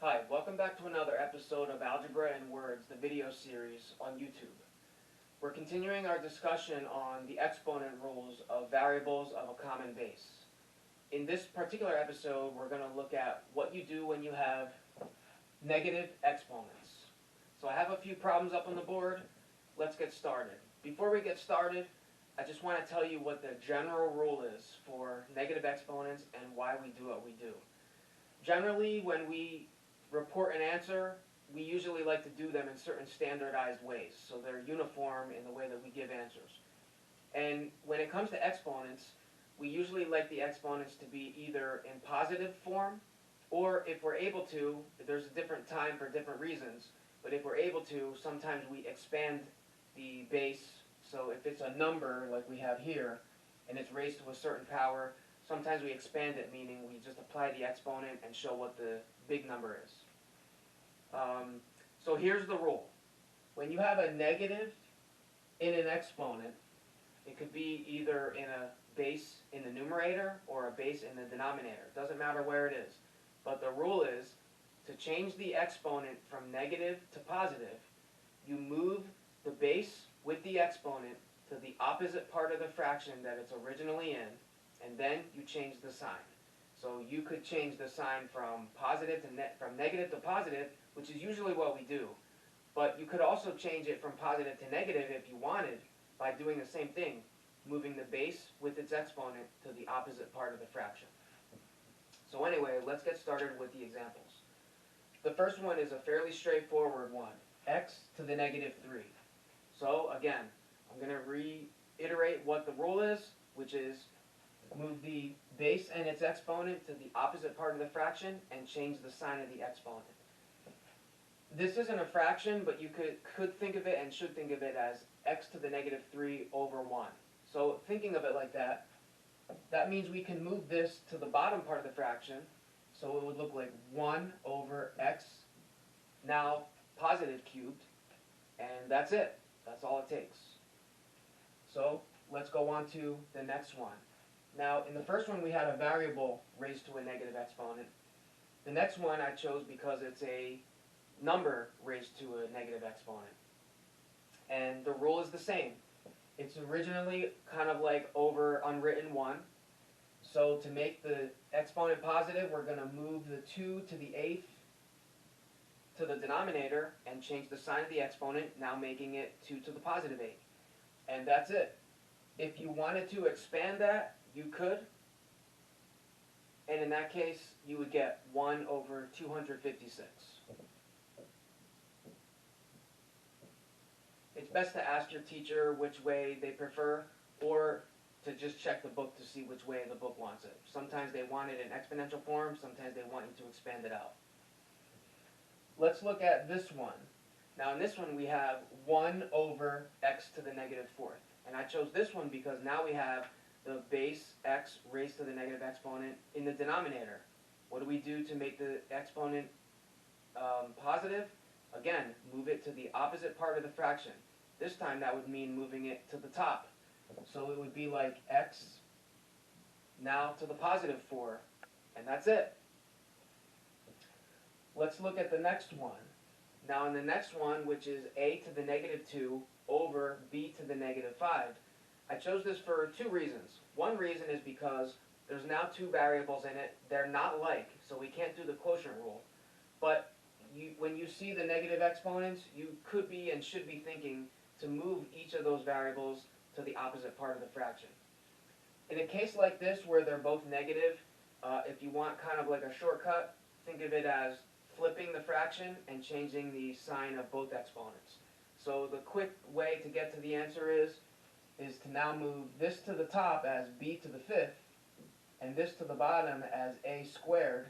Hi, welcome back to another episode of Algebra in Words, the video series on YouTube. We're continuing our discussion on the exponent rules of variables of a common base. In this particular episode, we're going to look at what you do when you have negative exponents. So I have a few problems up on the board. Let's get started. Before we get started, I just want to tell you what the general rule is for negative exponents and why we do what we do. Generally, when we report an answer, we usually like to do them in certain standardized ways, so they're uniform in the way that we give answers. And when it comes to exponents, we usually like the exponents to be either in positive form, or if we're able to, there's a different time for different reasons, but if we're able to, sometimes we expand the base. So if it's a number like we have here, and it's raised to a certain power, sometimes we expand it, meaning we just apply the exponent and show what the big number is. So here's the rule. When you have a negative in an exponent, it could be either in a base in the numerator or a base in the denominator. It doesn't matter where it is. But the rule is, to change the exponent from negative to positive, you move the base with the exponent to the opposite part of the fraction that it's originally in, and then you change the sign. So you could change the sign from positive to from negative to positive, which is usually what we do. But you could also change it from positive to negative if you wanted by doing the same thing, moving the base with its exponent to the opposite part of the fraction. So anyway, let's get started with the examples. The first one is a fairly straightforward one, x to the negative 3. So again, I'm going to reiterate what the rule is, which is move the base and its exponent to the opposite part of the fraction and change the sign of the exponent. This isn't a fraction, but you could think of it and should think of it as x to the negative 3 over 1. So thinking of it like that, that means we can move this to the bottom part of the fraction, so it would look like 1 over x, now positive cubed, and that's it. That's all it takes. So let's go on to the next one. Now, in the first one, we had a variable raised to a negative exponent. The next one I chose because it's a number raised to a negative exponent. And the rule is the same. It's originally kind of like over unwritten 1. So to make the exponent positive, we're going to move the 2 to the 8th to the denominator and change the sign of the exponent, now making it 2 to the positive 8th. And that's it. If you wanted to expand that, you could. And in that case, you would get 1 over 256. It's best to ask your teacher which way they prefer, or to just check the book to see which way the book wants it. Sometimes they want it in exponential form, sometimes they want you to expand it out. Let's look at this one. Now in this one we have 1 over x to the negative 4th. And I chose this one because now we have the base x raised to the negative exponent in the denominator. What do we do to make the exponent positive? Again, move it to the opposite part of the fraction. This time that would mean moving it to the top. So it would be like x now to the positive 4. And that's it. Let's look at the next one. Now in the next one, which is a to the negative 2 over b to the negative 5, I chose this for two reasons. One reason is because there's now two variables in it. They're not like, so we can't do the quotient rule. But when you see the negative exponents, you could be and should be thinking to move each of those variables to the opposite part of the fraction. In a case like this where they're both negative, if you want kind of like a shortcut, think of it as flipping the fraction and changing the sign of both exponents. So the quick way to get to the answer is to now move this to the top as b to the 5th and this to the bottom as a squared.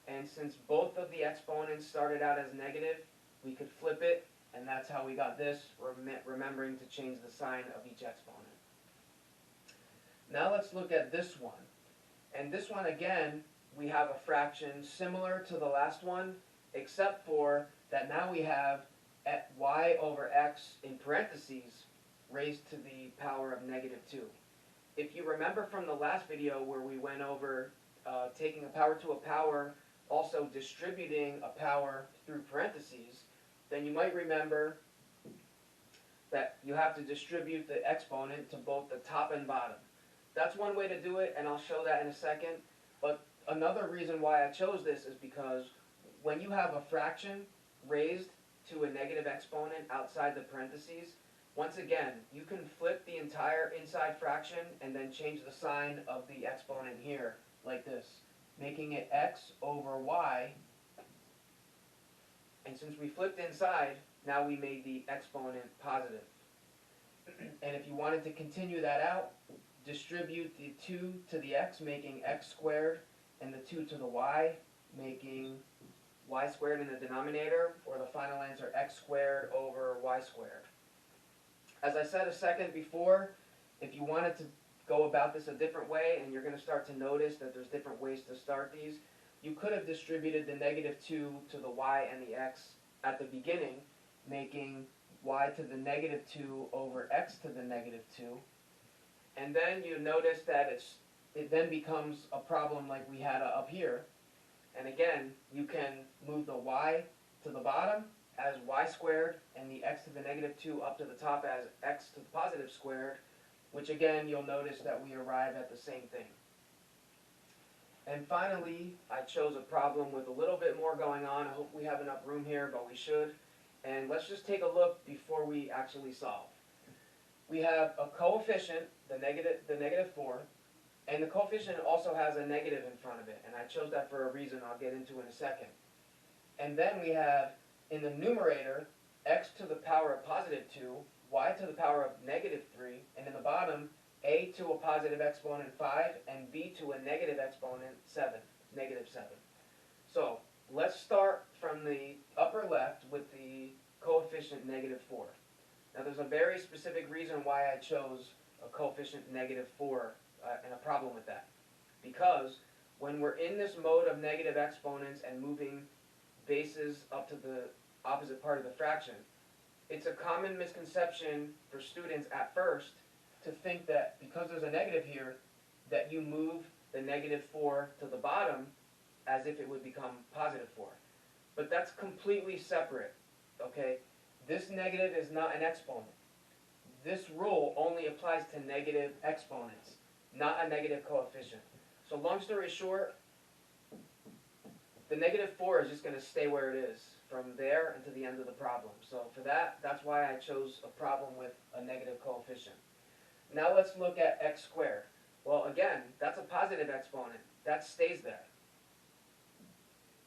And since both of the exponents started out as negative, we could flip it, and that's how we got this, remembering to change the sign of each exponent. Now let's look at this one. And this one, again, we have a fraction similar to the last one, except for that now we have y over x in parentheses raised to the power of negative 2. If you remember from the last video where we went over taking a power to a power also distributing a power through parentheses, then you might remember that you have to distribute the exponent to both the top and bottom. That's one way to do it, and I'll show that in a second. But another reason why I chose this is because when you have a fraction raised to a negative exponent outside the parentheses, once again, you can flip the entire inside fraction and then change the sign of the exponent here, like this, making it x over y. And since we flipped inside, now we made the exponent positive. And if you wanted to continue that out, distribute the 2 to the x, making x squared, and the 2 to the y, making y squared in the denominator, or the final answer, x squared over y squared. As I said a second before, if you wanted to go about this a different way, and you're going to start to notice that there's different ways to start these, you could have distributed the negative 2 to the y and the x at the beginning, making y to the negative 2 over x to the negative 2. And then you notice that it then becomes a problem like we had up here. And again, you can move the y to the bottom as y squared and the x to the negative 2 up to the top as x to the positive squared, which again, you'll notice that we arrive at the same thing. And finally, I chose a problem with a little bit more going on. I hope we have enough room here, but we should. And let's just take a look before we actually solve. We have a coefficient, the negative 4, and the coefficient also has a negative in front of it. And I chose that for a reason I'll get into in a second. And then we have, in the numerator, x to the power of positive 2, y to the power of negative 3, and in the bottom, a to a positive exponent 5, and b to a negative exponent 7, negative 7. So let's start from the upper left with the coefficient negative 4. Now there's a very specific reason why I chose a coefficient negative 4 and a problem with that. Because when we're in this mode of negative exponents and moving bases up to the opposite part of the fraction, it's a common misconception for students at first to think that because there's a negative here, that you move the negative 4 to the bottom as if it would become positive 4. But that's completely separate, okay? This negative is not an exponent. This rule only applies to negative exponents, not a negative coefficient. So long story short, the negative 4 is just going to stay where it is from there until the end of the problem. So for that, that's why I chose a problem with a negative coefficient. Now let's look at x squared. Well, again, that's a positive exponent. That stays there.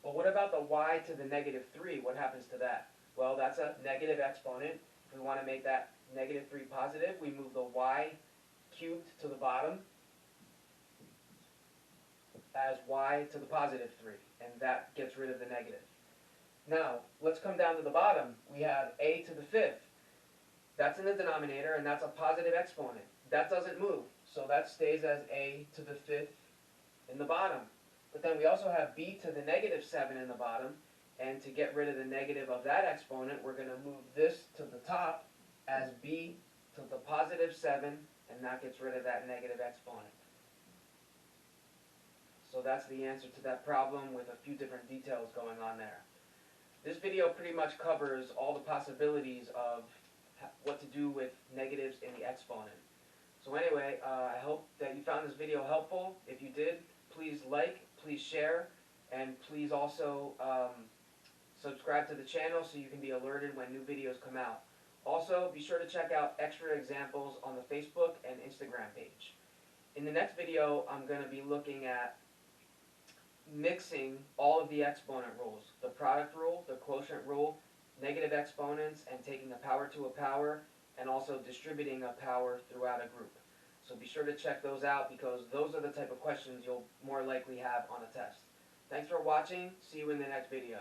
Well, what about the y to the negative 3? What happens to that? Well, that's a negative exponent. If we want to make that negative 3 positive, we move the y cubed to the bottom as y to the positive 3, and that gets rid of the negative. Now, let's come down to the bottom. We have a to the 5th. That's in the denominator, and that's a positive exponent. That doesn't move, so that stays as a to the 5th in the bottom. But then we also have b to the negative 7 in the bottom, and to get rid of the negative of that exponent, we're going to move this to the top as b to the positive 7, and that gets rid of that negative exponent. So that's the answer to that problem with a few different details going on there. This video pretty much covers all the possibilities of what to do with negatives in the exponent. So anyway, I hope that you found this video helpful. If you did, please like, please share, and please also subscribe to the channel so you can be alerted when new videos come out. Also, be sure to check out extra examples on the Facebook and Instagram page. In the next video, I'm going to be looking at mixing all of the exponent rules. The product rule, the quotient rule, negative exponents, and taking a power to a power, and also distributing a power throughout a group. So be sure to check those out because those are the type of questions you'll more likely have on a test. Thanks for watching. See you in the next video.